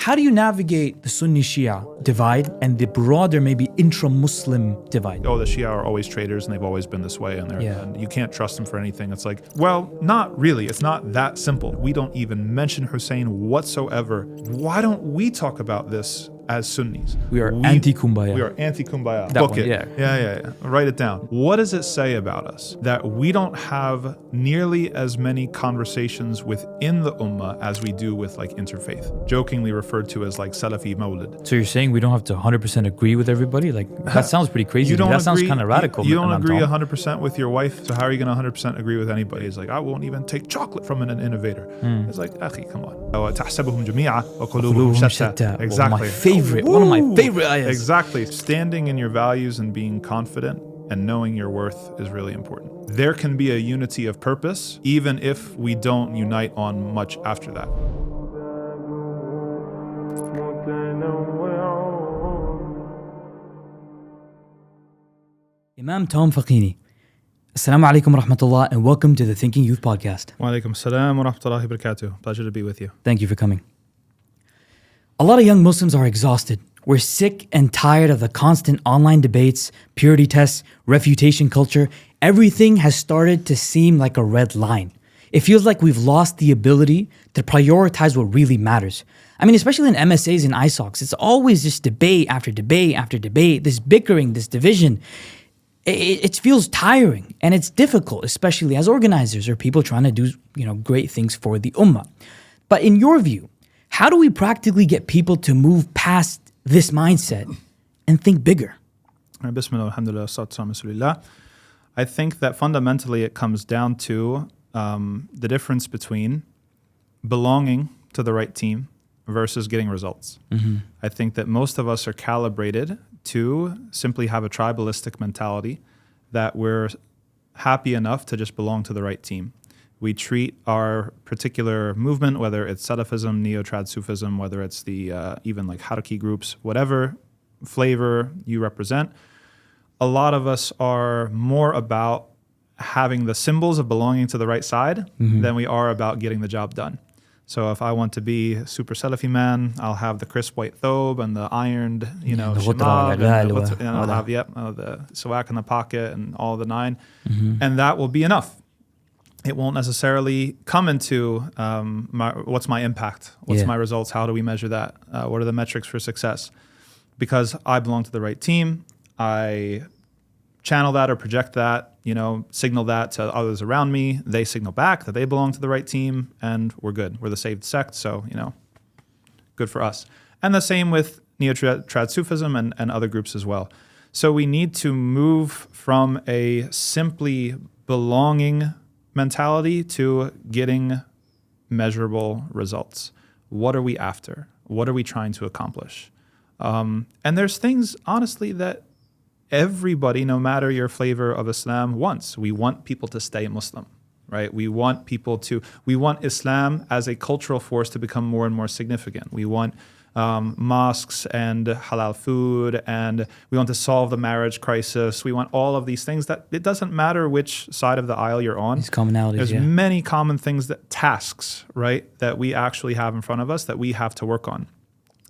How do you navigate the Sunni-Shia divide and the broader maybe intra-Muslim divide? Oh, the Shia are always traitors and they've always been this way and Yeah. you can't trust them for anything. It's like, well, not really. It's not that simple. We don't even mention Hussein whatsoever. Why don't we talk about this as Sunnis? We are anti-Kumbaya. We are anti-Kumbaya. That Book one, it. yeah. Yeah. Write it down. What does it say about us that we don't have nearly as many conversations within the Ummah as we do with like interfaith? Jokingly referred to as like Salafi MAWLID. So you're saying we don't have to 100% agree with everybody? Like, that sounds pretty crazy. That sounds kind of radical. You don't Imam agree Tom. 100% with your wife, so how are you going to 100% agree with anybody? It's like, I won't even take chocolate from an innovator. It's like, akhi, come on. تحسبهم جميعا وقلوبهم شتى. Exactly. One of my favorite ayahs. Exactly. Standing in your values and being confident and knowing your worth is really important. There can be a unity of purpose, even if we don't unite on much after that. Imam Tom Facchine. Assalamu alaikum wa rahmatullah and welcome to the Thinking Youth Podcast. Wa alaikum salam wa rahmatullahi wa barakatuh. Pleasure to be with you. Thank you for coming. A lot of young Muslims are exhausted. We're sick and tired of the constant online debates, purity tests, refutation culture. Everything has started to seem like a red line. It feels like we've lost the ability to prioritize what really matters. I mean, especially in MSAs and ISOCs, it's always just debate after debate after debate, this bickering, this division. It feels tiring and it's difficult, especially as organizers or people trying to do, great things for the Ummah. But in your view, how do we practically get people to move past this mindset and think bigger? Bismillah, alhamdulillah, salatu rasulillah. I think that fundamentally it comes down to the difference between belonging to the right team versus getting results. I think that most of us are calibrated to simply have a tribalistic mentality that we're happy enough to just belong to the right team. We treat our particular movement, whether it's Salafism, Neo-Trad Sufism, whether it's the even like Haraki groups, whatever flavor you represent, a lot of us are more about having the symbols of belonging to the right side than we are about getting the job done. So if I want to be a super Salafi man, I'll have the crisp white thobe and the ironed, shimab, and I'll have the sawak in the pocket and all the nine, and that will be enough. It won't necessarily come into what's my impact, what's my results, how do we measure that, what are the metrics for success? Because I belong to the right team, I channel that or project that, signal that to others around me. They signal back that they belong to the right team, and we're good. We're the saved sect, so, good for us. And the same with Neo-Trad Sufism and other groups as well. So we need to move from a simply belonging mentality to getting measurable results. What are we after? What are we trying to accomplish? And there's things, honestly, that everybody, no matter your flavor of Islam, wants. We want people to stay Muslim, right? We want Islam as a cultural force to become more and more significant. We want mosques and halal food, and we want to solve the marriage crisis. We want all of these things that it doesn't matter which side of the aisle you're on. These commonalities, There's many common things, tasks, right, that we actually have in front of us that we have to work on.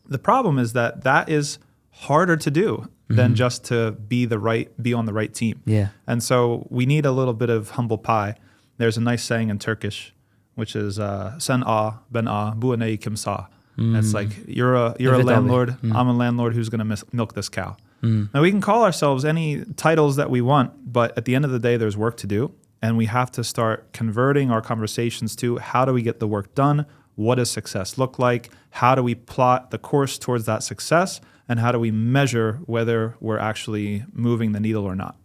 The problem is that is harder to do than just to be on the right team. Yeah. And so we need a little bit of humble pie. There's a nice saying in Turkish, which is sen a ben a bu ne kimsa. It's like you're a landlord, I'm a landlord who's going to milk this cow. Now we can call ourselves any titles that we want, but at the end of the day there's work to do, and we have to start converting our conversations to how do we get the work done? What does success look like? How do we plot the course towards that success? And how do we measure whether we're actually moving the needle or not?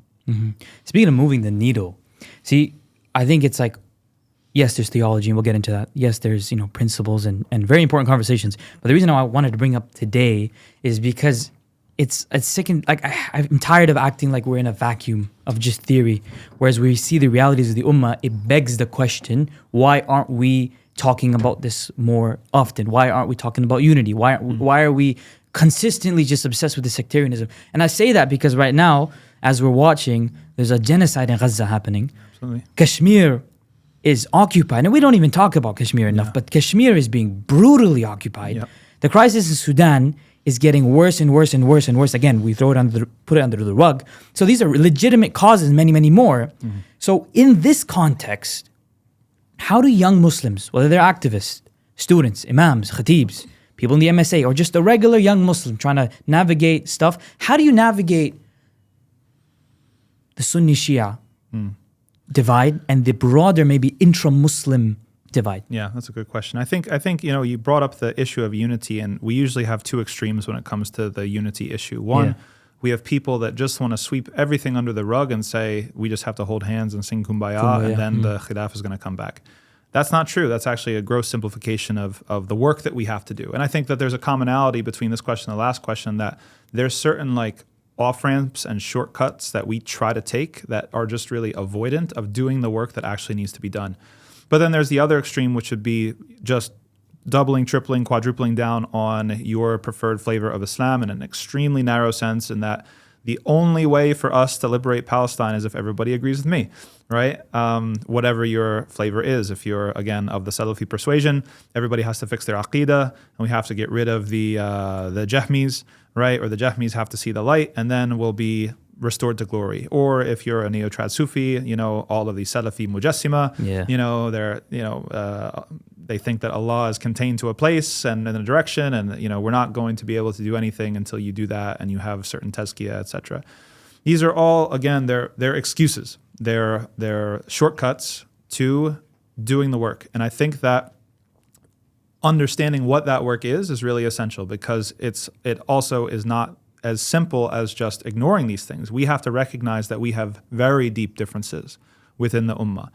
Speaking of moving the needle, see, I think it's like, yes, there's theology, and we'll get into that. Yes, there's principles and very important conversations. But the reason I wanted to bring up today is because it's sickening. Like I'm tired of acting like we're in a vacuum of just theory, whereas we see the realities of the Ummah. It begs the question: why aren't we talking about this more often? Why aren't we talking about unity? Why are we consistently just obsessed with the sectarianism? And I say that because right now, as we're watching, there's a genocide in Gaza happening. Absolutely. Kashmir is occupied, and we don't even talk about Kashmir enough, but Kashmir is being brutally occupied. The crisis in Sudan is getting worse and worse and worse and worse. Again, we put it under the rug. So these are legitimate causes, many, many more. Mm-hmm. So in this context, how do young Muslims, whether they're activists, students, imams, khatibs, people in the MSA, or just a regular young Muslim trying to navigate stuff, how do you navigate the Sunni-Shia divide and the broader, maybe intra-Muslim divide? Yeah, that's a good question. I think you brought up the issue of unity, and we usually have two extremes when it comes to the unity issue. One, we have people that just want to sweep everything under the rug and say we just have to hold hands and sing kumbaya, and then the khilaf is going to come back. That's not true. That's actually a gross simplification of the work that we have to do. And I think that there's a commonality between this question and the last question, that there's certain off-ramps and shortcuts that we try to take that are just really avoidant of doing the work that actually needs to be done. But then there's the other extreme, which would be just doubling, tripling, quadrupling down on your preferred flavor of Islam in an extremely narrow sense, in that the only way for us to liberate Palestine is if everybody agrees with me, right? Whatever your flavor is. If you're, again, of the Salafi persuasion, everybody has to fix their aqidah, and we have to get rid of the Jahmis, right? Or the Jahmis have to see the light, and then we'll be restored to glory. Or if you're a neo-trad Sufi, all of the Salafi Mujassima, they think that Allah is contained to a place and in a direction, and we're not going to be able to do anything until you do that, and you have certain tazkiyah, etc. These are all, again, they're excuses. They're shortcuts to doing the work. And I think that understanding what that work is really essential, because it also is not as simple as just ignoring these things. We have to recognize that we have very deep differences within the Ummah.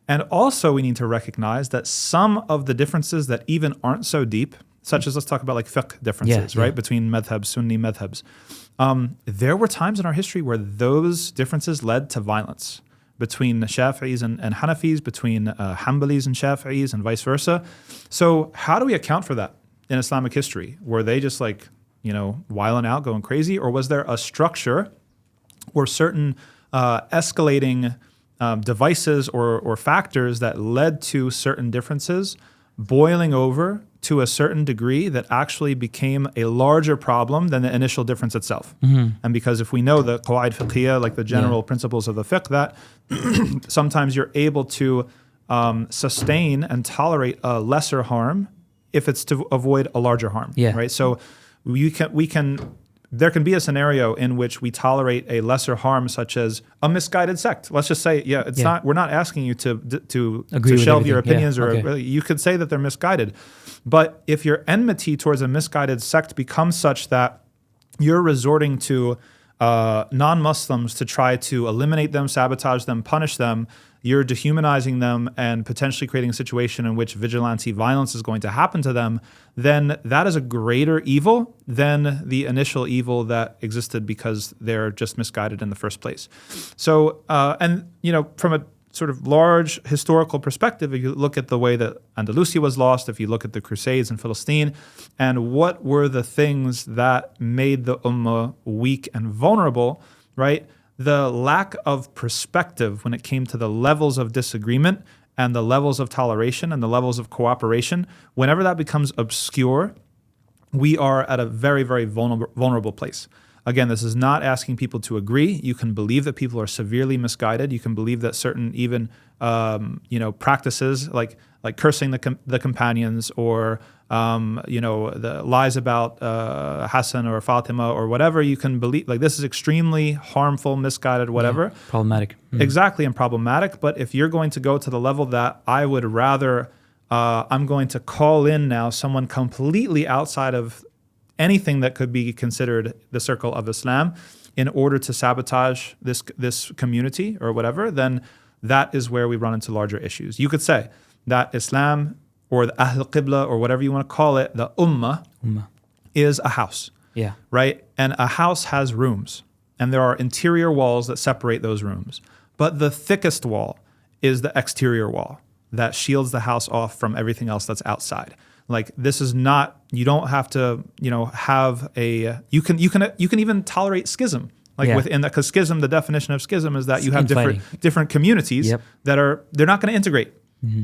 And also we need to recognize that some of the differences that even aren't so deep, such as let's talk about fiqh differences, right? Between madhabs, Sunni madhabs. There were times in our history where those differences led to violence between the Shafi'is and Hanafis, between Hanbalis and Shafi'is, and vice versa. So how do we account for that in Islamic history? Were they just wiling out, going crazy? Or was there a structure or certain escalating devices or factors that led to certain differences boiling over to a certain degree that actually became a larger problem than the initial difference itself? And because if we know the qawaid fiqhiyya, the general principles of the fiqh, that sometimes you're able to sustain and tolerate a lesser harm if it's to avoid a larger harm, right? So there can be a scenario in which we tolerate a lesser harm, such as a misguided sect. Let's just say, we're not asking you to shelve your opinions, or you could say that they're misguided. But if your enmity towards a misguided sect becomes such that you're resorting to non-Muslims to try to eliminate them, sabotage them, punish them, you're dehumanizing them and potentially creating a situation in which vigilante violence is going to happen to them, then that is a greater evil than the initial evil that existed because they're just misguided in the first place. So, from a sort of large historical perspective, if you look at the way that Andalusia was lost, if you look at the Crusades in Palestine, and what were the things that made the Ummah weak and vulnerable, right? The lack of perspective when it came to the levels of disagreement and the levels of toleration and the levels of cooperation, whenever that becomes obscure, we are at a very, very vulnerable place. Again, this is not asking people to agree. You can believe that people are severely misguided. You can believe that certain even practices like cursing the companions, or the lies about Hassan or Fatima or whatever, you can believe this is extremely harmful, misguided, whatever. Problematic. Exactly, and problematic. But if you're going to go to the level that I would rather, I'm going to call in now someone completely outside of anything that could be considered the circle of Islam in order to sabotage this community or whatever, then that is where we run into larger issues. You could say that Islam, or the Ahl Qibla, or whatever you want to call it, the Ummah is a house, right? And a house has rooms, and there are interior walls that separate those rooms. But the thickest wall is the exterior wall that shields the house off from everything else that's outside. This is not, you don't have to, have a, you can even tolerate schism. Within that, because schism, the definition of schism is that you have different communities that they're not going to integrate.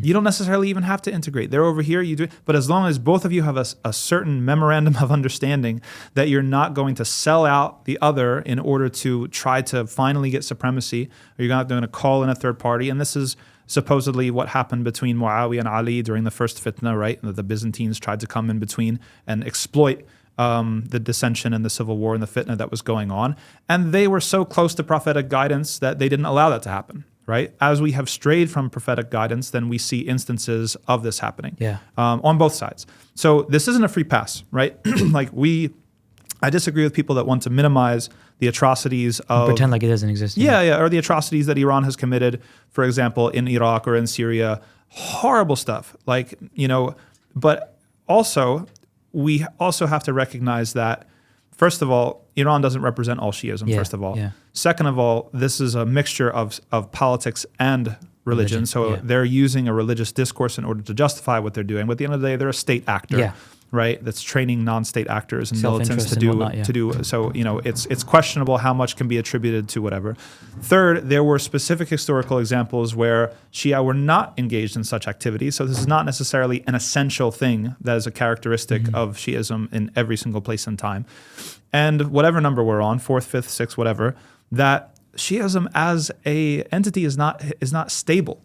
You don't necessarily even have to integrate. They're over here, you do it. But as long as both of you have a certain memorandum of understanding that you're not going to sell out the other in order to try to finally get supremacy, or you're not going to call in a third party. And this is supposedly what happened between Muawiyah and Ali during the first fitna, right? The Byzantines tried to come in between and exploit the dissension and the civil war and the fitna that was going on. And they were so close to prophetic guidance that they didn't allow that to happen, right? As we have strayed from prophetic guidance, then we see instances of this happening on both sides. So this isn't a free pass, right? I disagree with people that want to minimize the atrocities of... Pretend like it doesn't exist. Or the atrocities that Iran has committed, for example, in Iraq or in Syria. Horrible stuff. But also... we also have to recognize that, first of all, Iran doesn't represent all Shiism, first of all. Second of all, this is a mixture of politics and religion. So they're using a religious discourse in order to justify what they're doing. But at the end of the day, they're a state actor, right? That's training non-state actors and militants to do. So, it's questionable how much can be attributed to whatever. Third, there were specific historical examples where Shia were not engaged in such activities. So this is not necessarily an essential thing that is a characteristic of Shiism in every single place and time. And whatever number we're on, 4th, 5th, 6th, whatever, that Shiism as a entity is not stable,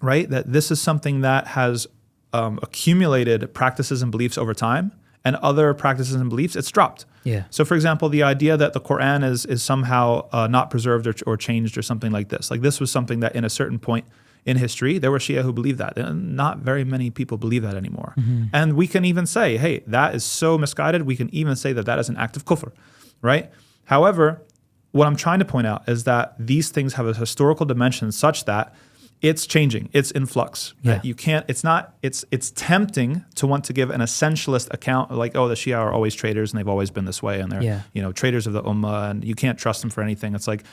right? That this is something that has accumulated practices and beliefs over time, and other practices and beliefs, it's dropped. So, for example, the idea that the Quran is somehow not preserved or changed or something like this. Like this was something that in a certain point in history, there were Shia who believed that. And not very many people believe that anymore. And we can even say, hey, that is so misguided. We can even say that is an act of kufr, right? However, what I'm trying to point out is that these things have a historical dimension such that it's changing. It's in flux. You can't. It's tempting to want to give an essentialist account, like, oh, the Shia are always traitors and they've always been this way, and they're traitors of the Ummah, and you can't trust them for anything. It's like,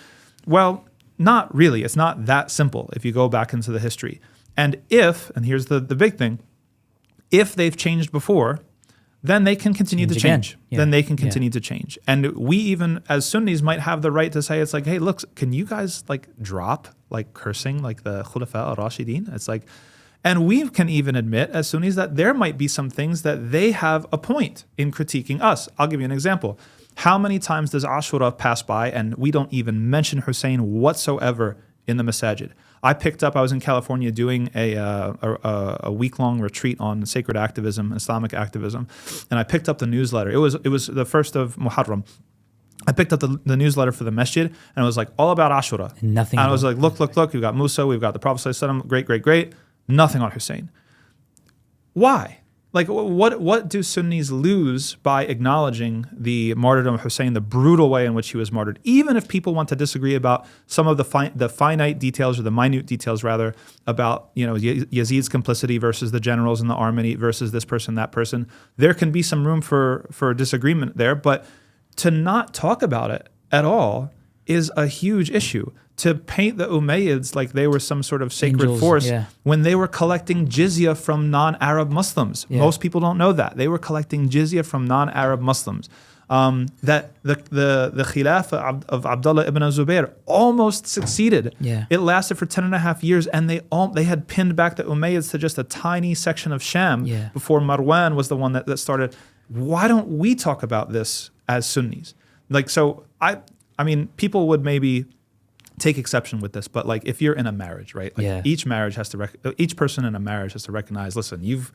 well, not really. It's not that simple if you go back into the history. And here's the big thing, if they've changed before, then they can continue to change. Then they can continue to change. And we even, as Sunnis, might have the right to say, it's like, hey, look, can you guys drop cursing like the Khulafa al-Rashidin? It's like, and we can even admit as Sunnis that there might be some things that they have a point in critiquing us. I'll give you an example. How many times does Ashura pass by and we don't even mention Hussein whatsoever in the masajid? I was in California doing a week-long retreat on sacred activism, Islamic activism, and I picked up the newsletter. It was the 1st of Muharram. I picked up the newsletter for the masjid, and it was all about Ashura. Nothing. And I was like, look, we've got Musa, we've got the Prophet ﷺ, great. Nothing on Hussein. Why? What do Sunnis lose by acknowledging the martyrdom of Hussein, the brutal way in which he was martyred? Even if people want to disagree about some of the finite details, or the minute details rather, about Yazid's complicity versus the generals in the army versus this person, that person, there can be some room for disagreement there. But to not talk about it at all is a huge issue. To paint the Umayyads like they were some sort of sacred force when they were collecting jizya from non-Arab Muslims. Most people don't know that. They were collecting jizya from non-Arab Muslims. That the Khilafah of Abdullah ibn Zubayr almost succeeded. It lasted for 10 and a half years, and they had pinned back the Umayyads to just a tiny section of Sham before Marwan was the one that started. Why don't we talk about this as Sunnis? I mean, people would maybe take exception with this, but if you're in a marriage, right? Each person in a marriage has to recognize, listen, you've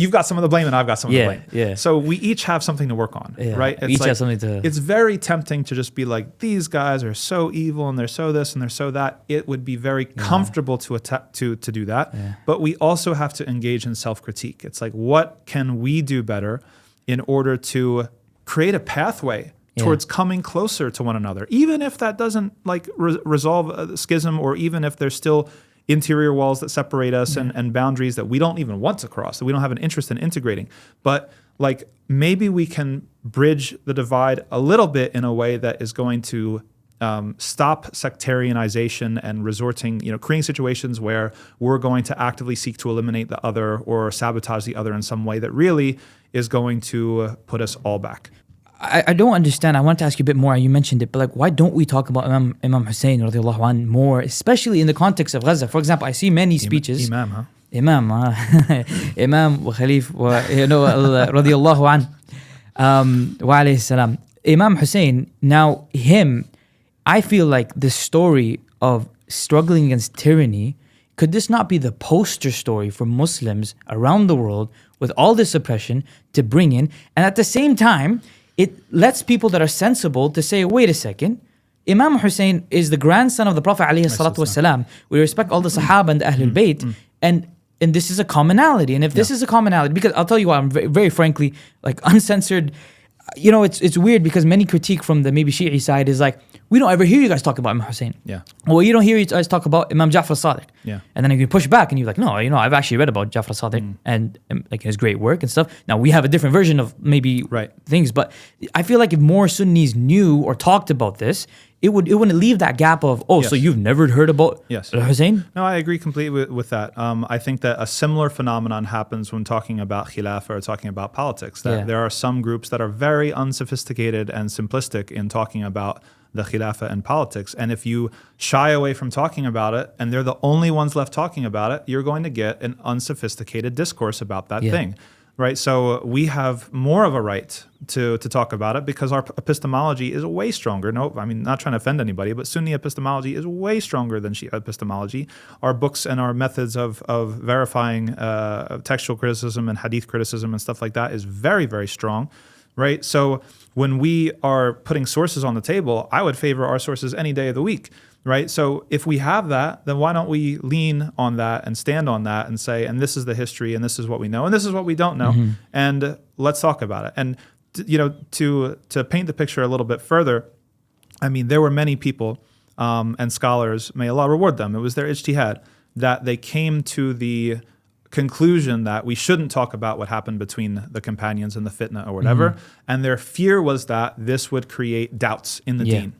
got some of the blame and I've got some of the blame. So we each have something to work on, right? We each have something to... It's very tempting to just be like, these guys are so evil and they're so this and they're so that. It would be very comfortable to do that. But we also have to engage in self-critique. It's like, what can we do better in order to create a pathway towards coming closer to one another, even if that doesn't resolve a schism, or even if there's still interior walls that separate us and boundaries that we don't even want to cross, that we don't have an interest in integrating. But maybe we can bridge the divide a little bit in a way that is going to stop sectarianization and creating situations where we're going to actively seek to eliminate the other or sabotage the other in some way that really is going to put us all back. I don't understand. I want to ask you a bit more. You mentioned it, but like, why don't we talk about Imam Hussein radiallahu anh more, especially in the context of Gaza? For example, I see many speeches. Imam wa Khalif wa radiallahu anh wa alayhi salam. Imam Hussein, now him, I feel like the story of struggling against tyranny, could this not be the poster story for Muslims around the world with all this oppression to bring in? And at the same time, it lets people that are sensible to say, wait a second, Imam Hussein is the grandson of the Prophet alayhi salatu wasalam. We respect all the Sahaba and the Ahlul Bayt, and this is a commonality. And if this is a commonality, because I'll tell you what, I'm very frankly, like uncensored, it's weird because many critique from the maybe Shi'i side is like, we don't ever hear you guys talk about Imam Hussein. Yeah. Well, you don't hear you guys talk about Imam Ja'far Sadiq. Yeah. And then you push back and you're like, no, I've actually read about Ja'far Sadiq and like his great work and stuff. Now we have a different version of maybe things, but I feel like if more Sunnis knew or talked about this, it wouldn't leave that gap of, so you've never heard about Hussein? No, I agree completely with that. I think that a similar phenomenon happens when talking about Khilafah or talking about politics, that there are some groups that are very unsophisticated and simplistic in talking about the Khilafah and politics. And if you shy away from talking about it and they're the only ones left talking about it, you're going to get an unsophisticated discourse about that thing. Right, so we have more of a right to talk about it because our epistemology is way stronger. No, I mean, not trying to offend anybody, but Sunni epistemology is way stronger than Shia epistemology. Our books and our methods of verifying textual criticism and hadith criticism and stuff like that is very, very strong. Right, so when we are putting sources on the table, I would favor our sources any day of the week. Right, so if we have that, then why don't we lean on that and stand on that and say, and this is the history, and this is what we know, and this is what we don't know, and let's talk about it. And to paint the picture a little bit further, I mean, there were many people and scholars, may Allah reward them. It was their ijtihad that they came to the conclusion that we shouldn't talk about what happened between the companions and the fitna or whatever, and their fear was that this would create doubts in the deen.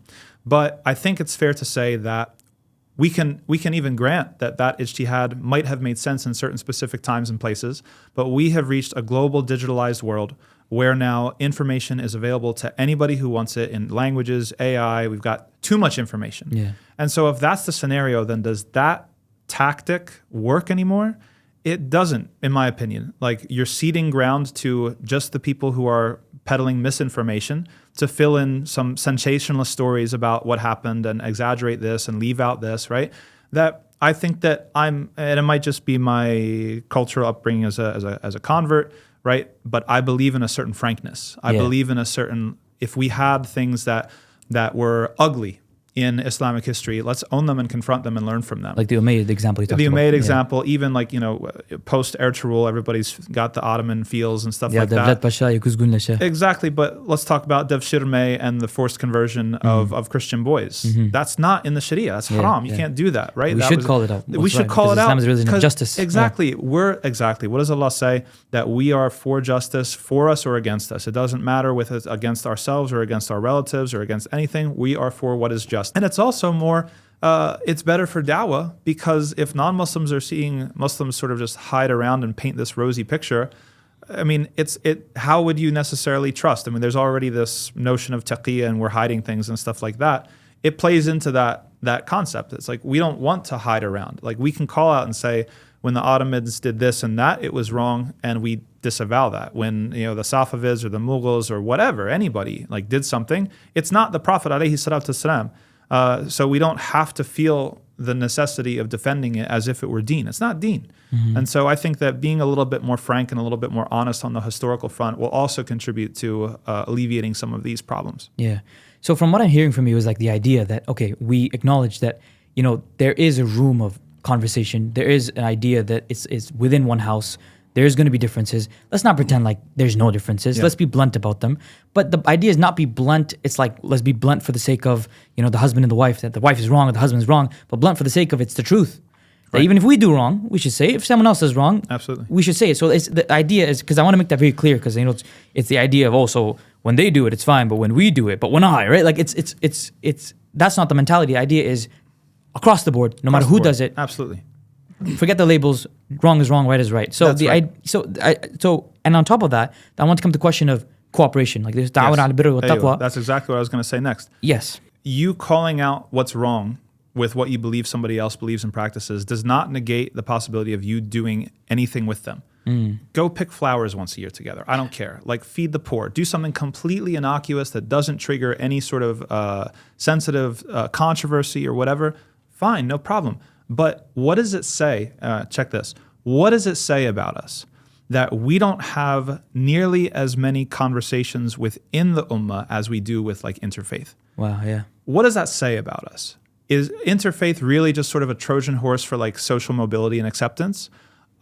But I think it's fair to say that we can even grant that ijtihad might have made sense in certain specific times and places, but we have reached a global digitalized world where now information is available to anybody who wants it in languages, AI, we've got too much information. Yeah. And so if that's the scenario, then does that tactic work anymore? It doesn't, in my opinion. Like, you're ceding ground to just the people who are peddling misinformation to fill in some sensationalist stories about what happened and exaggerate this and leave out this, right? That I think that and it might just be my cultural upbringing as a convert, right? But I believe in a certain frankness. I believe in a certain, if we had things that were ugly in Islamic history, let's own them and confront them and learn from them. Like the Umayyad example you talked about. The Umayyad example, even like, post-Ertugrul rule, everybody's got the Ottoman feels and stuff like that. Exactly, but let's talk about Devshirme and the forced conversion of Christian boys. That's not in the Sharia, that's haram. You can't do that, right? We should call it out. We should call it out. Islam is religion of justice. Exactly. What does Allah say? That we are for justice, for us or against us. It doesn't matter whether it's against ourselves or against our relatives or against anything. We are for what is just. And it's also more, it's better for da'wah, because if non-Muslims are seeing Muslims sort of just hide around and paint this rosy picture, I mean, how would you necessarily trust? I mean, there's already this notion of taqiyya and we're hiding things and stuff like that. It plays into that concept. It's like, we don't want to hide around. Like, we can call out and say, when the Ottomans did this and that, it was wrong, and we disavow that. When the Safavids or the Mughals or whatever, anybody like did something, it's not the Prophet alayhi salatu wasalam. So we don't have to feel the necessity of defending it as if it were Deen. It's not Deen. And so I think that being a little bit more frank and a little bit more honest on the historical front will also contribute to alleviating some of these problems. Yeah. So from what I'm hearing from you is like the idea that, okay, we acknowledge that, there is a room of conversation. There is an idea that it's within one house. There's going to be differences. Let's not pretend like there's no differences. Let's be blunt about them. But the idea is not be blunt. It's like, let's be blunt for the sake of, the husband and the wife, that the wife is wrong or the husband is wrong, but blunt for the sake of it's the truth. Right. That even if we do wrong, we should say it. If someone else is wrong, absolutely, we should say it. So the idea is, because I want to make that very clear, because it's the idea of also when they do it, it's fine, but when we do it, but when right? Like it's that's not the mentality. The idea is across the board, no matter who does it. Absolutely. forget the labels. Wrong is wrong, right is right. So That's right. And on top of that, I want to come to the question of cooperation. Like there's da'wah al birr wa taqwa. That's exactly what I was going to say next. Yes. You calling out what's wrong with what you believe somebody else believes and practices does not negate the possibility of you doing anything with them. Go pick flowers once a year together. I don't care. Like feed the poor. Do something completely innocuous that doesn't trigger any sort of sensitive controversy or whatever. Fine, no problem. But what does it say? Check this. What does it say about us that we don't have nearly as many conversations within the ummah as we do with like interfaith? Wow, yeah. What does that say about us? Is interfaith really just sort of a Trojan horse for like social mobility and acceptance?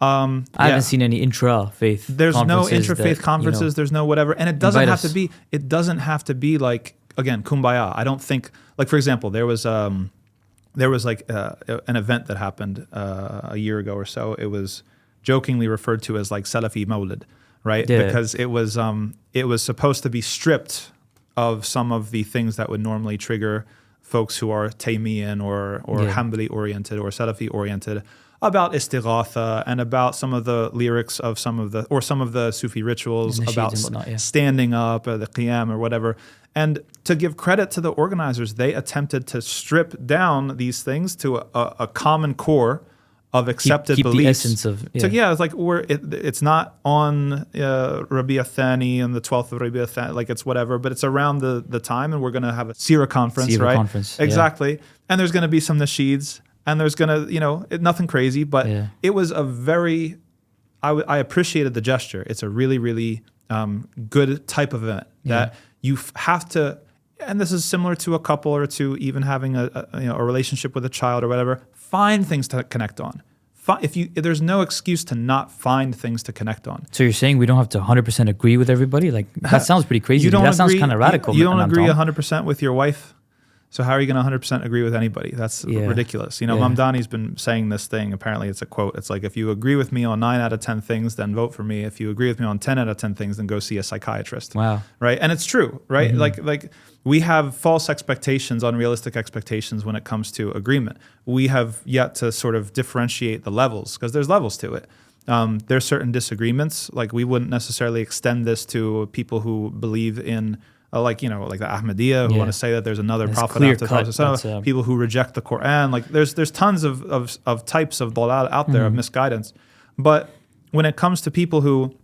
I haven't seen any intra-faith. There's no interfaith that, conferences. There's no whatever, and it doesn't have us. to be. It doesn't have to be like again kumbaya. I don't think like for example there was like an event that happened a year ago or so. It was jokingly referred to as like Salafi MAWLID, right? Yeah. Because it was supposed to be stripped of some of the things that would normally trigger folks who are Taymiyan or Hanbali oriented or Salafi oriented about istighatha and about some of the lyrics of some of the Sufi rituals about standing up the qiyam or whatever. And to give credit to the organizers, they attempted to strip down these things to a common core of accepted keep beliefs. The essence of it's like it's not on Rabi'a Thani and the 12th of Rabi'a Thani, like it's whatever, but it's around the time, and we're going to have a Sira conference, right? Conference, exactly. And there's going to be some nasheeds, and there's going to, nothing crazy, but it was a very, I appreciated the gesture. It's a really, really good type of event that you have to, and this is similar to a couple or to even having a relationship with a child or whatever. Find things to connect on. If there's no excuse to not find things to connect on. So you're saying we don't have to 100% agree with everybody? Like that sounds pretty crazy. That sounds kind of radical. You don't agree 100% with your wife. So how are you going to 100% agree with anybody? That's ridiculous. Mamdani's been saying this thing. Apparently it's a quote. It's like, if you agree with me on 9 out of 10 things, then vote for me. If you agree with me on 10 out of 10 things, then go see a psychiatrist. Wow. Right? And it's true, right? Mm-hmm. Like we have false expectations, unrealistic expectations when it comes to agreement. We have yet to sort of differentiate the levels, because there's levels to it. There's certain disagreements. Like we wouldn't necessarily extend this to people who believe in like the Ahmadiyya who want to say that there's another prophet after the Prophet. People who reject the Quran. Like there's tons of types of dalal out there of misguidance. But when it comes to people who,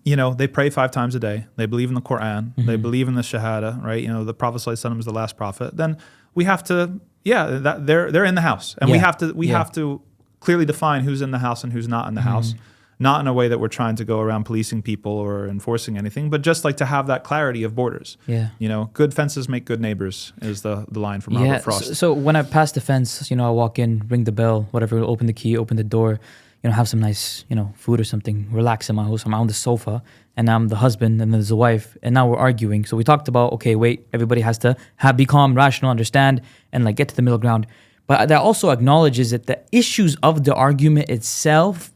they pray 5 times a day, they believe in the Quran, they believe in the Shahada, right? The Prophet ﷺ is the last prophet. Then we have to, that they're in the house, and we have to clearly define who's in the house and who's not in the house. Not in a way that we're trying to go around policing people or enforcing anything, but just like to have that clarity of borders. Yeah. Good fences make good neighbors is the line from Robert Frost. So when I pass the fence, I walk in, ring the bell, whatever, open the key, open the door, have some nice, food or something, relax in my house. I'm on the sofa, and I'm the husband, and then there's the wife, and now we're arguing. So we talked about, okay, wait, everybody has to be calm, rational, understand, and like get to the middle ground. But that also acknowledges that the issues of the argument itself,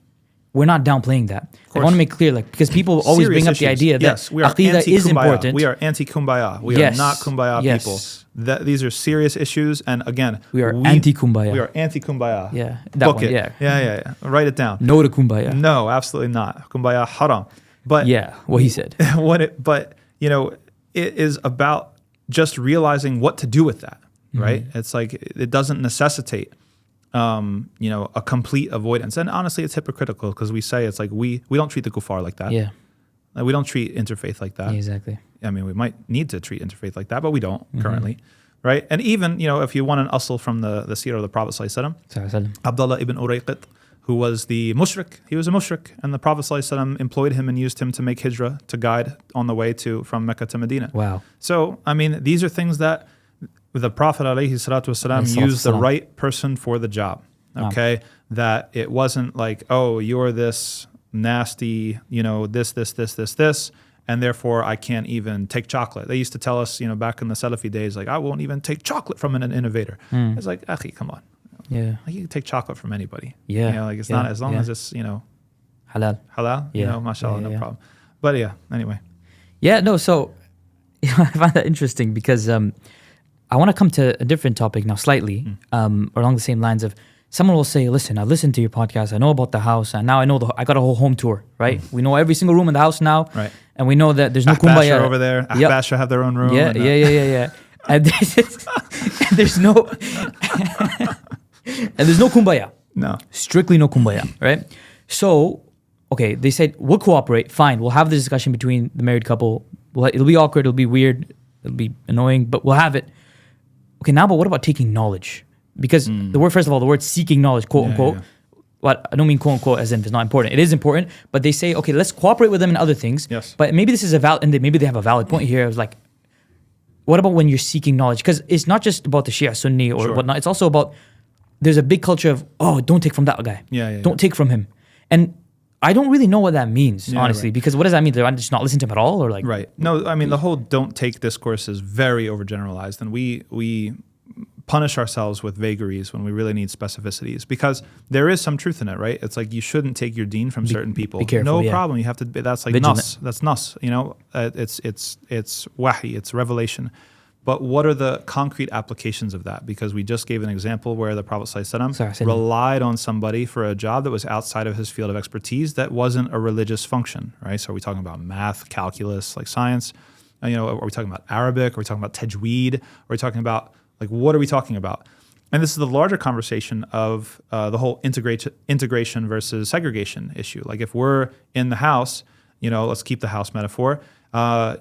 we're not downplaying that. I want to make clear, because people always bring up the idea that we are Aqidah is important. We are anti-kumbaya. We are not kumbaya people. These are serious issues, and again, we are anti-kumbaya. We are anti-kumbaya. Yeah, book it. Yeah. Write it down. No to kumbaya. No, absolutely not. Kumbaya haram. But what he said. It is about just realizing what to do with that, right? It's like it doesn't necessitate a complete avoidance. And honestly, it's hypocritical, because we say it's like we don't treat the kuffar like that. Yeah. We don't treat interfaith like that. Exactly. I mean, we might need to treat interfaith like that, but we don't currently, right? And even, if you want an asl from the seerah of the Prophet ﷺ, Abdullah ibn Urayqit, who was the mushrik, he was a mushrik, and the Prophet ﷺ employed him and used him to make hijrah, to guide on the way from Mecca to Medina. Wow. So, I mean, these are things that the Prophet ﷺ used the right person for the job, okay? That it wasn't like, oh, you're this nasty, this, and therefore I can't even take chocolate. They used to tell us, back in the Salafi days, like, I won't even take chocolate from an innovator. It's like, akhi, come on. Yeah. Like, you can take chocolate from anybody. Yeah. It's not, as long as it's, halal. Halal, mashallah, no problem. But anyway. Yeah, no, so I find that interesting, because I want to come to a different topic now, slightly, along the same lines of, someone will say, listen, I listened to your podcast. I know about the house. And now I know I got a whole home tour, right? We know every single room in the house now. Right. And we know that there's no Ahbash kumbaya. are over there. Ahbash have their own room. Yeah. And there's no and there's no kumbaya. No. Strictly no kumbaya, right? So, okay, they said, we'll cooperate. Fine, we'll have the discussion between the married couple. It'll be awkward, it'll be weird, it'll be annoying, but we'll have it. Okay, now, but what about taking knowledge? Because the word seeking knowledge, quote unquote, well, I don't mean quote unquote as in it's not important. It is important, but they say, okay, let's cooperate with them in other things. Yes. But maybe this is maybe they have a valid point here. It's like, what about when you're seeking knowledge? Because it's not just about the Shia Sunni or whatnot. It's also about, there's a big culture of, don't take from that guy. Don't take from him. And I don't really know what that means, honestly, because what does that mean? Do I just not listen to him at all? Or like, right. No, I mean, the whole don't take discourse is very overgeneralized. And we punish ourselves with vagaries when we really need specificities, because there is some truth in it, right? It's like you shouldn't take your deen from certain people. Be careful, no problem. You have to. That's like vigilant. nas. That's nas. You know, it's wahi. It's revelation. But what are the concrete applications of that? Because we just gave an example where the Prophet ﷺ relied on somebody for a job that was outside of his field of expertise that wasn't a religious function, right? So are we talking about math, calculus, like science? Are we talking about Arabic? Are we talking about tajweed? Are we talking about, like, what are we talking about? And this is the larger conversation of the whole integration versus segregation issue. Like if we're in the house, let's keep the house metaphor.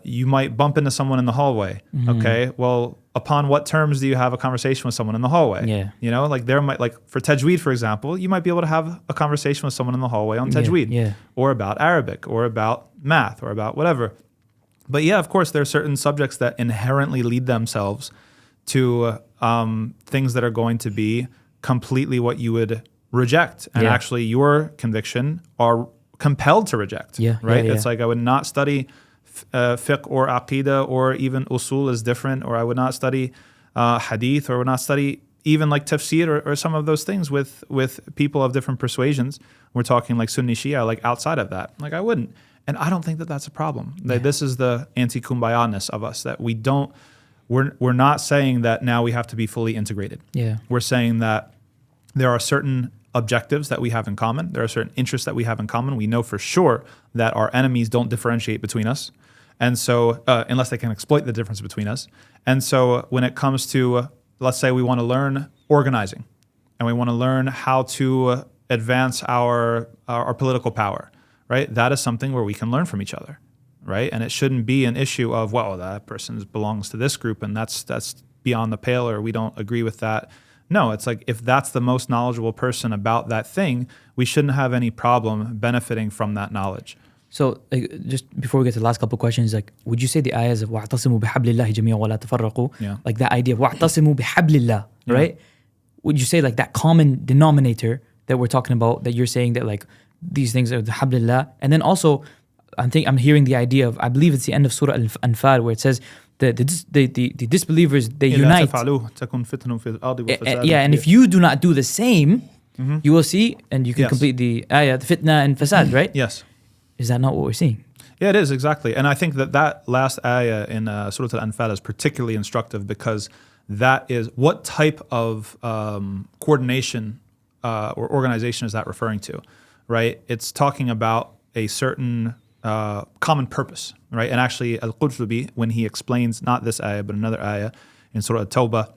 You might bump into someone in the hallway. Okay, well, upon what terms do you have a conversation with someone in the hallway? Like for tajweed, for example, you might be able to have a conversation with someone in the hallway on tajweed, or about Arabic, or about math, or about whatever. But yeah, of course, there are certain subjects that inherently lead themselves to things that are going to be completely what you would reject, and actually your conviction are compelled to reject. Right? It's like I would not study fiqh or aqidah or even usul is different, or I would not study hadith, or would not study even like tafsir or some of those things with people of different persuasions. We're talking like Sunni-Shia, like outside of that. Like I wouldn't. And I don't think that that's a problem. This is the anti-kumbaya-ness of us, that we're not saying that now we have to be fully integrated. We're saying that there are certain objectives that we have in common. There are certain interests that we have in common. We know for sure that our enemies don't differentiate between us. And so, unless they can exploit the difference between us. And so when it comes to, let's say we want to learn organizing, and we want to learn how to advance our political power, right? That is something where we can learn from each other, right? And it shouldn't be an issue of, well, that person belongs to this group and that's beyond the pale, or we don't agree with that. No, it's like if that's the most knowledgeable person about that thing, we shouldn't have any problem benefiting from that knowledge. So just before we get to the last couple of questions, like, would you say the ayahs of وَاعْتَصِمُوا بِحَبْلِ اللَّهِ جَمِيعًا وَلَا تَفَرَّقُوا, like that idea of وَاعْتَصِمُوا بِحَبْلِ اللَّهِ, right? Would you say like that common denominator that we're talking about, that you're saying that like these things are the hablillah? And then also, I'm hearing the idea of, I believe it's the end of Surah Al-Anfal, where it says the disbelievers, they unite. And if you do not do the same, you will see, and you can complete the ayah, the fitna and fasad, right? Yes. Is that not what we're seeing? Yeah, it is, exactly. And I think that last ayah in Surah Al-Anfal is particularly instructive, because that is, what type of coordination or organization is that referring to, right? It's talking about a certain common purpose, right? And actually, Al-Qurtubi, when he explains not this ayah but another ayah in Surah At-Tawbah,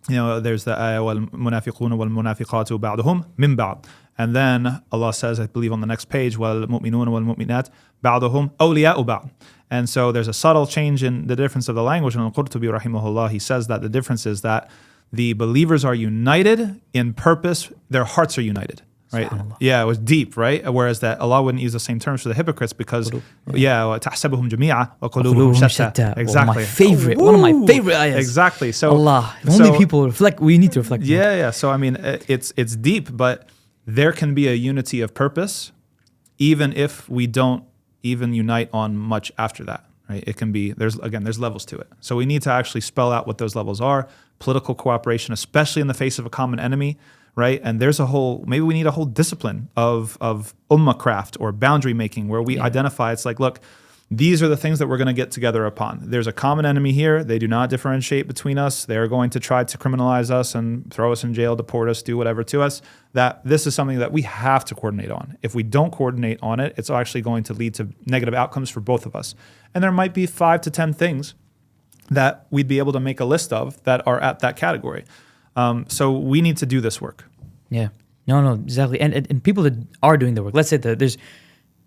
there's the ayah وَالْمُنَافِقُونَ وَالْمُنَافِقَاتُ بَعْضُهُم مِّن بَعْضٍ. And then Allah says, I believe on the next page, وَالْمُؤْمِنُونَ وَالْمُؤْمِنَاتُ بَعْضُهُم أَوْلِيَاءُ بَعْضٍ. And so there's a subtle change in the difference of the language. And Al-Qurtubi, rahimahullah, he says that the difference is that the believers are united in purpose, their hearts are united. Right? Yeah, it was deep, right? Whereas that Allah wouldn't use the same terms for the hypocrites, because وَتَحْسَبُهُمْ جَمِيعًا وَقُلُوبُهُم شَتَّى. Exactly. One of my favorite ayahs. Exactly. So Allah, only people reflect. We need to reflect. Yeah. So I mean, it's deep, but there can be a unity of purpose, even if we don't even unite on much after that. Right? It can be, there's levels to it. So we need to actually spell out what those levels are. Political cooperation, especially in the face of a common enemy. Right, and maybe we need a whole discipline of ummah craft or boundary making, where we identify. It's like, look, these are the things that we're going to get together upon. There's a common enemy here. They do not differentiate between us. They are going to try to criminalize us and throw us in jail, deport us, do whatever to us. That this is something that we have to coordinate on. If we don't coordinate on it, it's actually going to lead to negative outcomes for both of us. And there might be 5 to 10 things that we'd be able to make a list of that are at that category. So we need to do this work. Yeah. No, exactly. And people that are doing the work, let's say that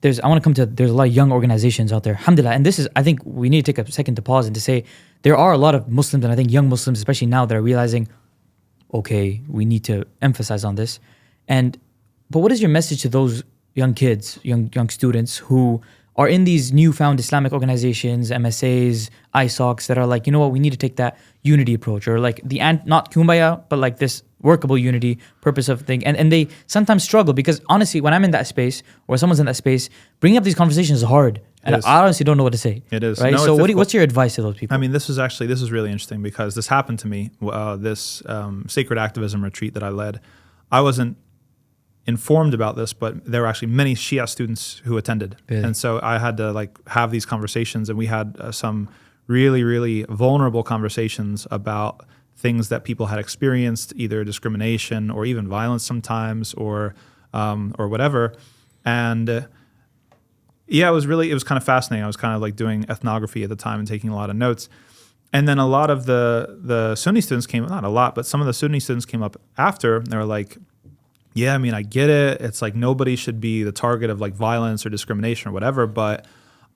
there's a lot of young organizations out there, alhamdulillah. And this is, I think we need to take a second to pause and to say, there are a lot of Muslims, and I think young Muslims, especially now, that are realizing, okay, we need to emphasize on this. But what is your message to those young kids, young students who are in these newfound Islamic organizations, MSAs, ISOCs, that are like, you know what, we need to take that unity approach, or like not kumbaya, but like this workable unity, purpose of thing. And they sometimes struggle because honestly, when I'm in that space or someone's in that space, bringing up these conversations is hard. And I honestly don't know what to say. It is. Right? No, so what's your advice to those people? I mean, this is really interesting because this happened to me, this sacred activism retreat that I led. I wasn't informed about this, but there were actually many Shia students who attended. Really? And so I had to have these conversations, and we had some really, really vulnerable conversations about things that people had experienced, either discrimination or even violence sometimes, or whatever. And it was kind of fascinating. I was kind of doing ethnography at the time and taking a lot of notes. And then a lot of the Sunni students not a lot, but some of the Sunni students came up after, and they were like, yeah, I mean, I get it. It's like nobody should be the target of violence or discrimination or whatever, but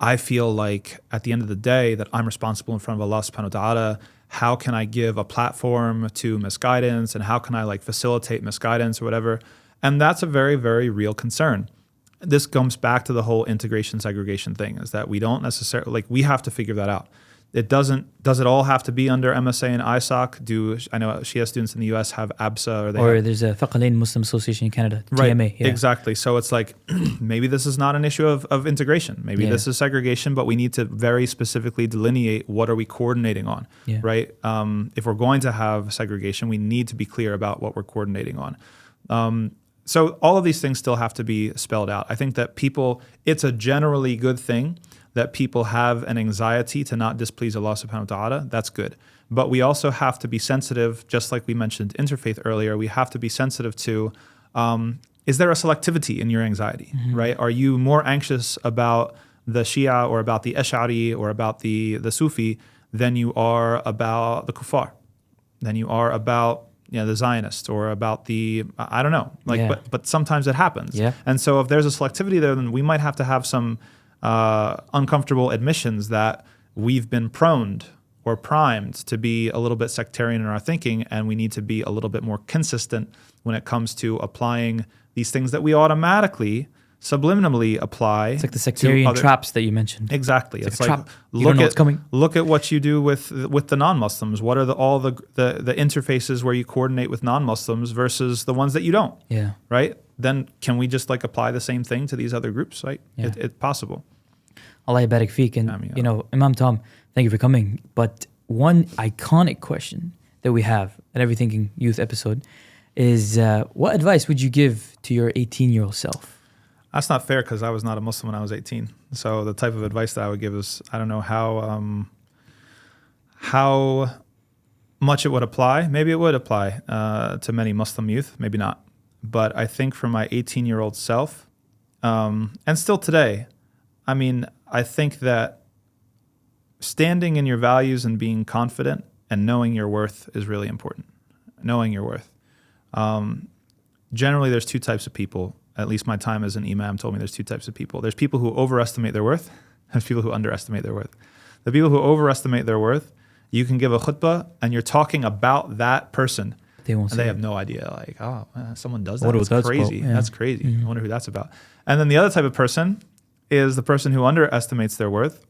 I feel like at the end of the day that I'm responsible in front of Allah subhanahu wa ta'ala. How can I give a platform to misguidance, and how can I facilitate misguidance or whatever? And that's a very, very real concern. This comes back to the whole integration segregation thing, is that we don't necessarily, we have to figure that out. Does it all have to be under MSA and ISOC? I know Shia students in the US have ABSA, there's a Facchine Muslim Association in Canada, right, TMA. Yeah. Exactly. So it's maybe this is not an issue of integration. Maybe this is segregation, but we need to very specifically delineate what are we coordinating on, right? If we're going to have segregation, we need to be clear about what we're coordinating on. So all of these things still have to be spelled out. I think that it's a generally good thing that people have an anxiety to not displease Allah subhanahu wa ta'ala. That's good. But we also have to be sensitive, just like we mentioned interfaith earlier, we have to be sensitive to, is there a selectivity in your anxiety, right? Are you more anxious about the Shia or about the Ash'ari or about the Sufi than you are about the Kuffar, than you are about the Zionist or about I don't know. But sometimes it happens. Yeah. And so if there's a selectivity there, then we might have to have some uncomfortable admissions that we've been primed to be a little bit sectarian in our thinking, and we need to be a little bit more consistent when it comes to applying these things that we automatically, subliminally apply. It's like the sectarian traps that you mentioned. Exactly. It's like a trap. Look at what you do with the non-Muslims. What are all the interfaces where you coordinate with non-Muslims versus the ones that you don't? Yeah. Right? Then can we just apply the same thing to these other groups? Right? Yeah. It's possible. Allah yabarak feek. And Imam Tom, thank you for coming. But one iconic question that we have at Every Thinking Youth episode is, what advice would you give to your 18-year-old self? That's not fair because I was not a Muslim when I was 18. So the type of advice that I would give is, I don't know how much it would apply. Maybe it would apply to many Muslim youth, maybe not. But I think for my 18-year-old self, and still today, I think that standing in your values and being confident and knowing your worth is really important. Knowing your worth. Generally, there's two types of people. At least my time as an imam told me there's two types of people. There's people who overestimate their worth. There's people who underestimate their worth. The people who overestimate their worth, you can give a khutbah and you're talking about that person. They have no idea. Someone does that. That's crazy. Yeah. That's crazy. Mm-hmm. I wonder who that's about. And then the other type of person is the person who underestimates their worth.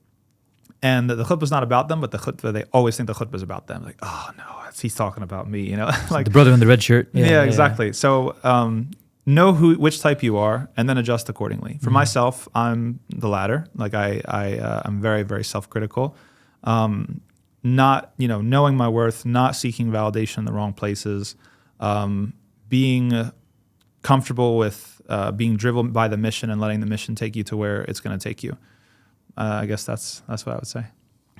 And the khutbah is not about them, but they always think the khutbah is about them. Oh no, he's talking about me. The brother in the red shirt. Yeah, exactly. So know which type you are, and then adjust accordingly. For myself, I'm the latter. I'm very, very self-critical. Not knowing my worth, not seeking validation in the wrong places, being comfortable with being driven by the mission and letting the mission take you to where it's going to take you. I guess that's what I would say.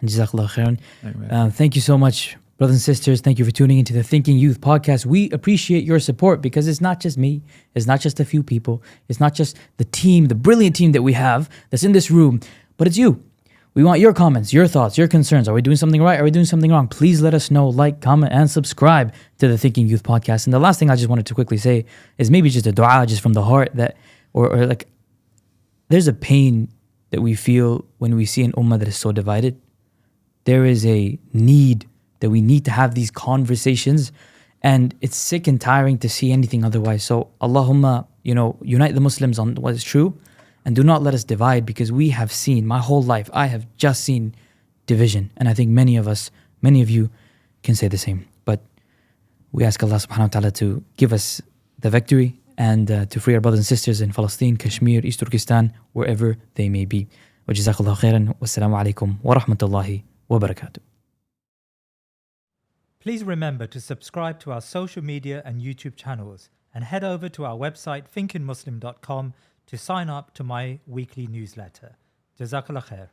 Jazakallah khairan. Anyway. Thank you so much, brothers and sisters. Thank you for tuning into the Thinking Youth podcast. We appreciate your support because it's not just me. It's not just a few people. It's not just the team, the brilliant team that we have that's in this room, but it's you. We want your comments, your thoughts, your concerns. Are we doing something right? Are we doing something wrong? Please let us know, like, comment, and subscribe to the Thinking Youth podcast. And the last thing I just wanted to quickly say is maybe just a dua just from the heart that, or like, there's a pain that we feel when we see an ummah that is so divided. There is a need that we need to have these conversations, and it's sick and tiring to see anything otherwise. So Allahumma, unite the Muslims on what is true, and do not let us divide, because we have seen, my whole life, I have just seen division. And I think many of you can say the same. But we ask Allah subhanahu wa ta'ala to give us the victory and to free our brothers and sisters in Palestine, Kashmir, East Turkestan, wherever they may be. Wa jazakallahu khairan. Wassalamu alaikum wa rahmatullahi wa barakatuh. Please remember to subscribe to our social media and YouTube channels, and head over to our website thinkingmuslim.com to sign up to my weekly newsletter. Jazakallah khair.